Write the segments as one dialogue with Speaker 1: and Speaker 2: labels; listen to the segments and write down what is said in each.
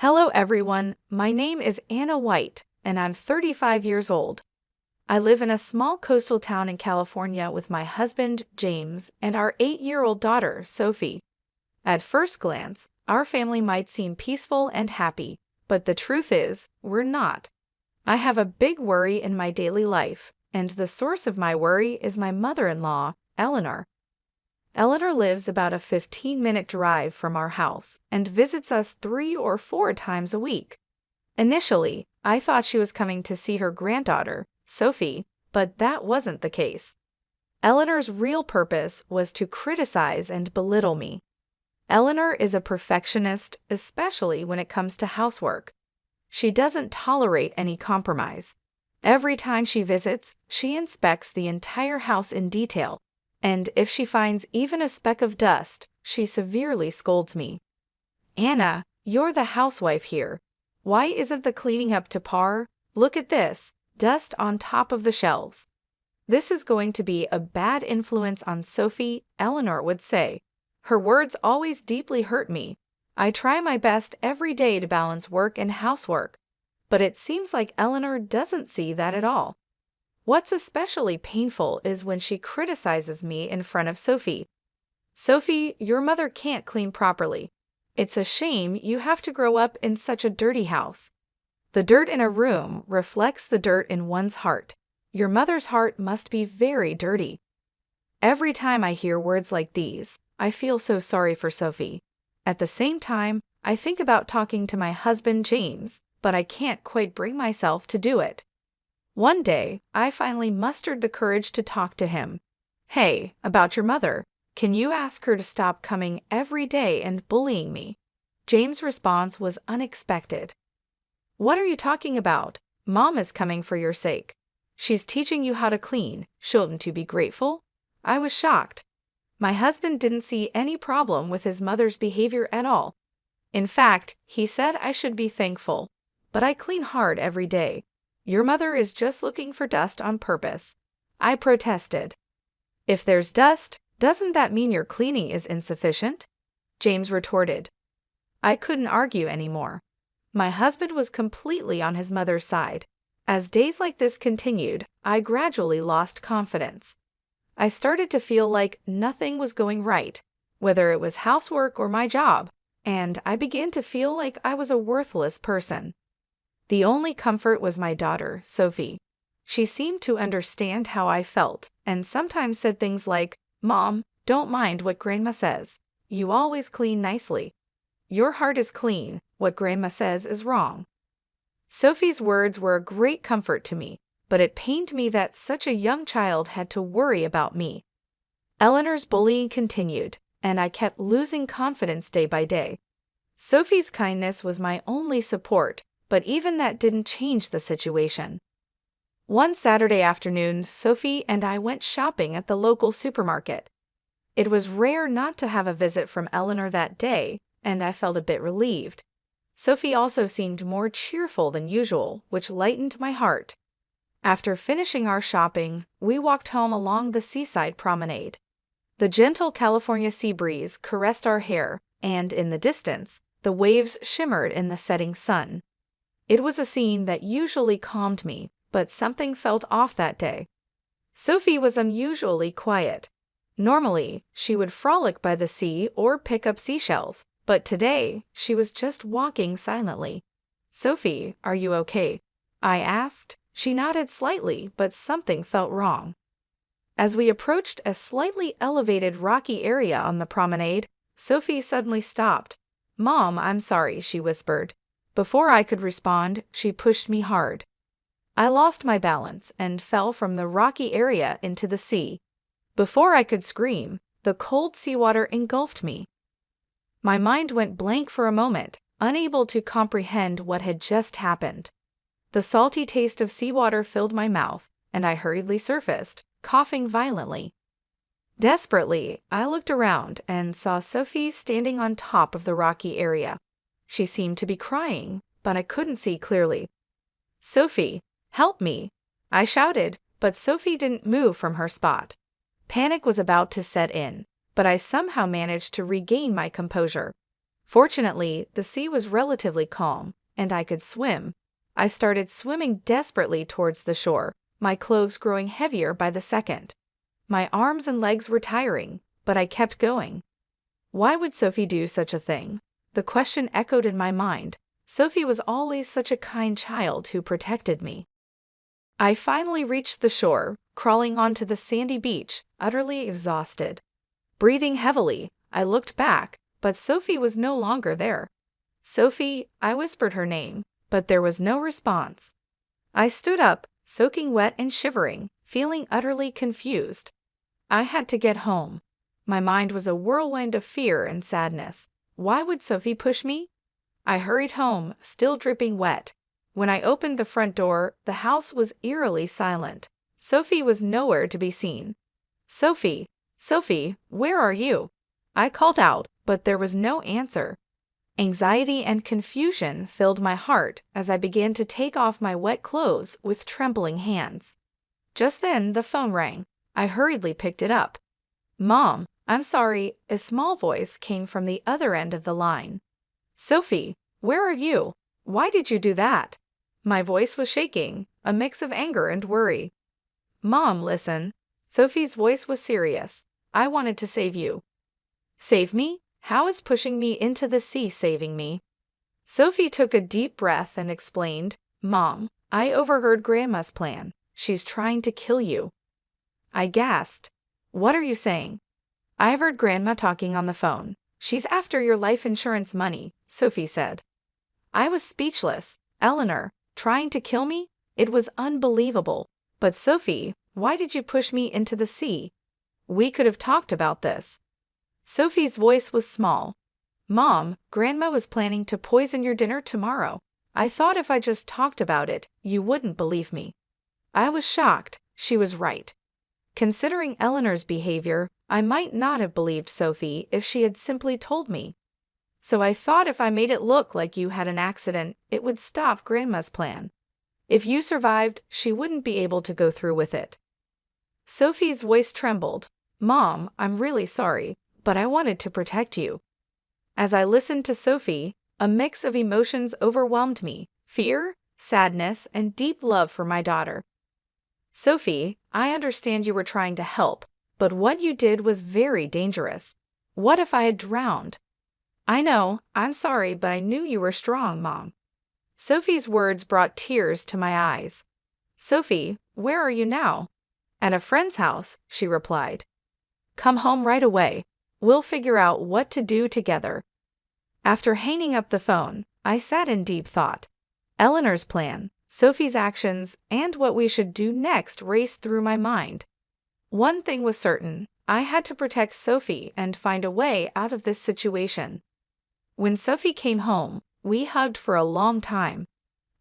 Speaker 1: Hello everyone, my name is Anna White, and I'm 35 years old. I live in a small coastal town in California with my husband, James, and our 8-year-old daughter, Sophie. At first glance, our family might seem peaceful and happy, but the truth is, we're not. I have a big worry in my daily life, and the source of my worry is my mother-in-law, Eleanor. Eleanor lives about a 15-minute drive from our house and visits us 3 or 4 times a week. Initially, I thought she was coming to see her granddaughter, Sophie, but that wasn't the case. Eleanor's real purpose was to criticize and belittle me. Eleanor is a perfectionist, especially when it comes to housework. She doesn't tolerate any compromise. Every time she visits, she inspects the entire house in detail, and if she finds even a speck of dust, she severely scolds me. "Anna, you're the housewife here. Why isn't the cleaning up to par? Look at this, dust on top of the shelves." "This is going to be a bad influence on Sophie," Eleanor would say. Her words always deeply hurt me. I try my best every day to balance work and housework, but it seems like Eleanor doesn't see that at all. What's especially painful is when she criticizes me in front of Sophie. "Sophie, your mother can't clean properly. It's a shame you have to grow up in such a dirty house." The dirt in a room reflects the dirt in one's heart. Your mother's heart must be very dirty. Every time I hear words like these, I feel so sorry for Sophie. At the same time, I think about talking to my husband, James, but I can't quite bring myself to do it. One day, I finally mustered the courage to talk to him. "Hey, about your mother, can you ask her to stop coming every day and bullying me?" James' response was unexpected. "What are you talking about? Mom is coming for your sake. She's teaching you how to clean. Shouldn't you be grateful?" I was shocked. My husband didn't see any problem with his mother's behavior at all. In fact, he said I should be thankful. "But I clean hard every day. Your mother is just looking for dust on purpose." I protested. "If there's dust, doesn't that mean your cleaning is insufficient?" James retorted. I couldn't argue anymore. My husband was completely on his mother's side. As days like this continued, I gradually lost confidence. I started to feel like nothing was going right, whether it was housework or my job, and I began to feel like I was a worthless person. The only comfort was my daughter, Sophie. She seemed to understand how I felt, and sometimes said things like, "Mom, don't mind what Grandma says. You always clean nicely. Your heart is clean. What Grandma says is wrong." Sophie's words were a great comfort to me, but it pained me that such a young child had to worry about me. Eleanor's bullying continued, and I kept losing confidence day by day. Sophie's kindness was my only support, but even that didn't change the situation. One Saturday afternoon, Sophie and I went shopping at the local supermarket. It was rare not to have a visit from Eleanor that day, and I felt a bit relieved. Sophie also seemed more cheerful than usual, which lightened my heart. After finishing our shopping, we walked home along the seaside promenade. The gentle California sea breeze caressed our hair, and in the distance, the waves shimmered in the setting sun. It was a scene that usually calmed me, but something felt off that day. Sophie was unusually quiet. Normally, she would frolic by the sea or pick up seashells, but today, she was just walking silently. "Sophie, are you okay?" I asked. She nodded slightly, but something felt wrong. As we approached a slightly elevated rocky area on the promenade, Sophie suddenly stopped. "Mom, I'm sorry," she whispered. Before I could respond, she pushed me hard. I lost my balance and fell from the rocky area into the sea. Before I could scream, the cold seawater engulfed me. My mind went blank for a moment, unable to comprehend what had just happened. The salty taste of seawater filled my mouth, and I hurriedly surfaced, coughing violently. Desperately, I looked around and saw Sophie standing on top of the rocky area. She seemed to be crying, but I couldn't see clearly. "Sophie, help me!" I shouted, but Sophie didn't move from her spot. Panic was about to set in, but I somehow managed to regain my composure. Fortunately, the sea was relatively calm, and I could swim. I started swimming desperately towards the shore, my clothes growing heavier by the second. My arms and legs were tiring, but I kept going. Why would Sophie do such a thing? The question echoed in my mind. Sophie was always such a kind child who protected me. I finally reached the shore, crawling onto the sandy beach, utterly exhausted. Breathing heavily, I looked back, but Sophie was no longer there. Sophie, I whispered her name, but there was no response. I stood up, soaking wet and shivering, feeling utterly confused. I had to get home. My mind was a whirlwind of fear and sadness. Why would Sophie push me? I hurried home, still dripping wet. When I opened the front door, the house was eerily silent. Sophie was nowhere to be seen. Sophie, Sophie, where are you? I called out, but there was no answer. Anxiety and confusion filled my heart as I began to take off my wet clothes with trembling hands. Just then, the phone rang. I hurriedly picked it up. "Mom, I'm sorry," a small voice came from the other end of the line. "Sophie, where are you? Why did you do that?" My voice was shaking, a mix of anger and worry. "Mom, listen." Sophie's voice was serious. "I wanted to save you." "Save me? How is pushing me into the sea saving me?" Sophie took a deep breath and explained, "Mom, I overheard Grandma's plan. She's trying to kill you." I gasped. "What are you saying?" "I heard Grandma talking on the phone. She's after your life insurance money," Sophie said. I was speechless. Eleanor, trying to kill me? It was unbelievable. But Sophie, why did you push me into the sea? We could have talked about this. Sophie's voice was small. "Mom, Grandma was planning to poison your dinner tomorrow. I thought if I just talked about it, you wouldn't believe me." I was shocked. She was right. Considering Eleanor's behavior, I might not have believed Sophie if she had simply told me. "So I thought if I made it look like you had an accident, it would stop Grandma's plan. If you survived, she wouldn't be able to go through with it." Sophie's voice trembled. "Mom, I'm really sorry, but I wanted to protect you." As I listened to Sophie, a mix of emotions overwhelmed me: fear, sadness, and deep love for my daughter. "Sophie, I understand you were trying to help, but what you did was very dangerous. What if I had drowned?" "I know, I'm sorry, but I knew you were strong, Mom." Sophie's words brought tears to my eyes. "Sophie, where are you now?" "At a friend's house," she replied. "Come home right away. We'll figure out what to do together." After hanging up the phone, I sat in deep thought. Eleanor's plan, Sophie's actions, and what we should do next raced through my mind. One thing was certain: I had to protect Sophie and find a way out of this situation. When Sophie came home, we hugged for a long time.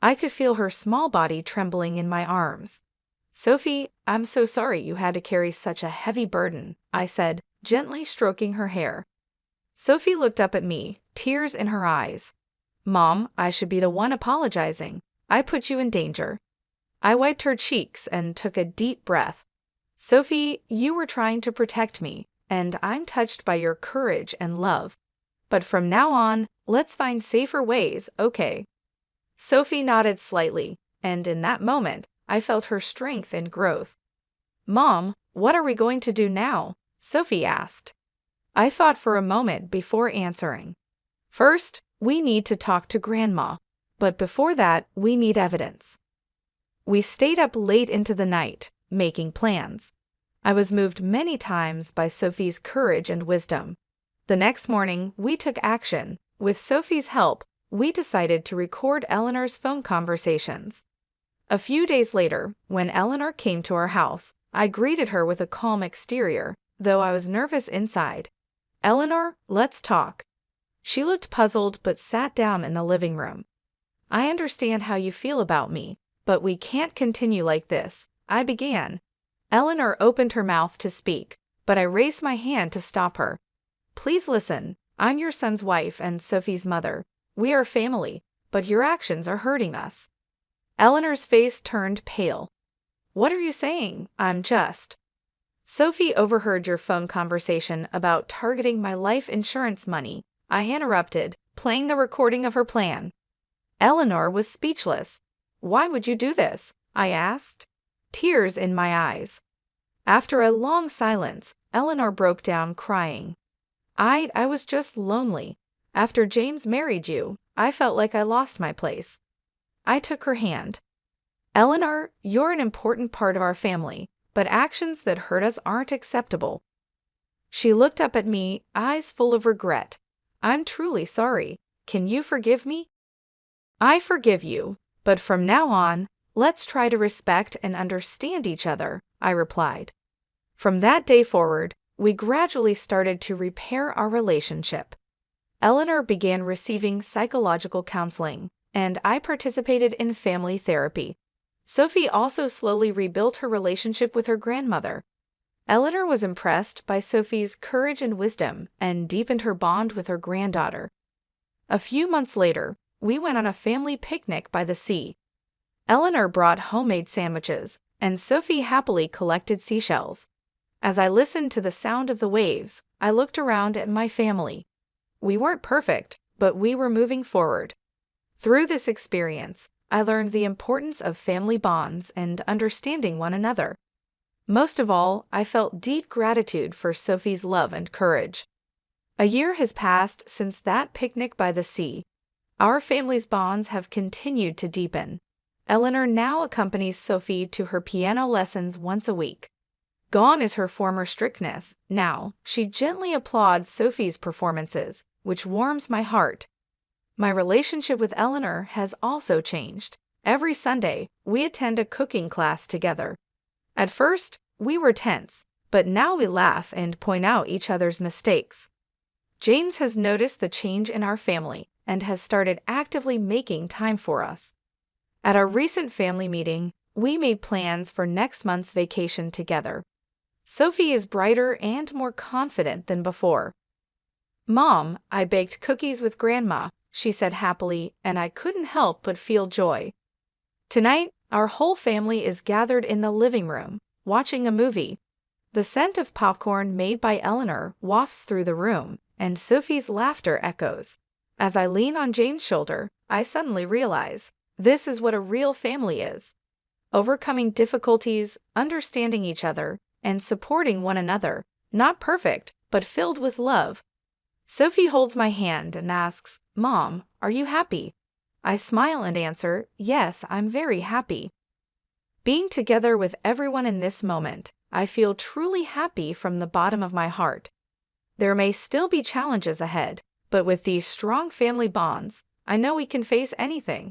Speaker 1: I could feel her small body trembling in my arms. "Sophie, I'm so sorry you had to carry such a heavy burden," I said, gently stroking her hair. Sophie looked up at me, tears in her eyes. "Mom, I should be the one apologizing. I put you in danger." I wiped her cheeks and took a deep breath. "Sophie, you were trying to protect me, and I'm touched by your courage and love. But from now on, let's find safer ways, okay?" Sophie nodded slightly, and in that moment, I felt her strength and growth. "Mom, what are we going to do now?" Sophie asked. I thought for a moment before answering. "First, we need to talk to Grandma. But before that, we need evidence." We stayed up late into the night, making plans. I was moved many times by Sophie's courage and wisdom. The next morning, we took action. With Sophie's help, we decided to record Eleanor's phone conversations. A few days later, when Eleanor came to our house, I greeted her with a calm exterior, though I was nervous inside. "Eleanor, let's talk." She looked puzzled but sat down in the living room. "I understand how you feel about me, but we can't continue like this," I began. Eleanor opened her mouth to speak, but I raised my hand to stop her. "Please listen. I'm your son's wife and Sophie's mother. We are family, but your actions are hurting us." Eleanor's face turned pale. "What are you saying? I'm just..." "Sophie overheard your phone conversation about targeting my life insurance money. I interrupted, playing the recording of her plan. Eleanor was speechless. Why would you do this? I asked, tears in my eyes. After a long silence, Eleanor broke down crying. I was just lonely. After James married you, I felt like I lost my place. I took her hand. Eleanor, you're an important part of our family, but actions that hurt us aren't acceptable. She looked up at me, eyes full of regret. I'm truly sorry. Can you forgive me? I forgive you, but from now on, let's try to respect and understand each other, I replied. From that day forward, we gradually started to repair our relationship. Eleanor began receiving psychological counseling, and I participated in family therapy. Sophie also slowly rebuilt her relationship with her grandmother. Eleanor was impressed by Sophie's courage and wisdom and deepened her bond with her granddaughter. A few months later, we went on a family picnic by the sea. Eleanor brought homemade sandwiches, and Sophie happily collected seashells. As I listened to the sound of the waves, I looked around at my family. We weren't perfect, but we were moving forward. Through this experience, I learned the importance of family bonds and understanding one another. Most of all, I felt deep gratitude for Sophie's love and courage. A year has passed since that picnic by the sea. Our family's bonds have continued to deepen. Eleanor now accompanies Sophie to her piano lessons once a week. Gone is her former strictness. Now, she gently applauds Sophie's performances, which warms my heart. My relationship with Eleanor has also changed. Every Sunday, we attend a cooking class together. At first, we were tense, but now we laugh and point out each other's mistakes. James has noticed the change in our family and has started actively making time for us. At our recent family meeting, we made plans for next month's vacation together. Sophie is brighter and more confident than before. "Mom, I baked cookies with Grandma," she said happily, and I couldn't help but feel joy. Tonight, our whole family is gathered in the living room, watching a movie. The scent of popcorn made by Eleanor wafts through the room, and Sophie's laughter echoes. As I lean on Jane's shoulder, I suddenly realize this is what a real family is. Overcoming difficulties, understanding each other, and supporting one another, not perfect, but filled with love. Sophie holds my hand and asks, "Mom, are you happy?" I smile and answer, "Yes, I'm very happy." Being together with everyone in this moment, I feel truly happy from the bottom of my heart. There may still be challenges ahead, but with these strong family bonds, I know we can face anything.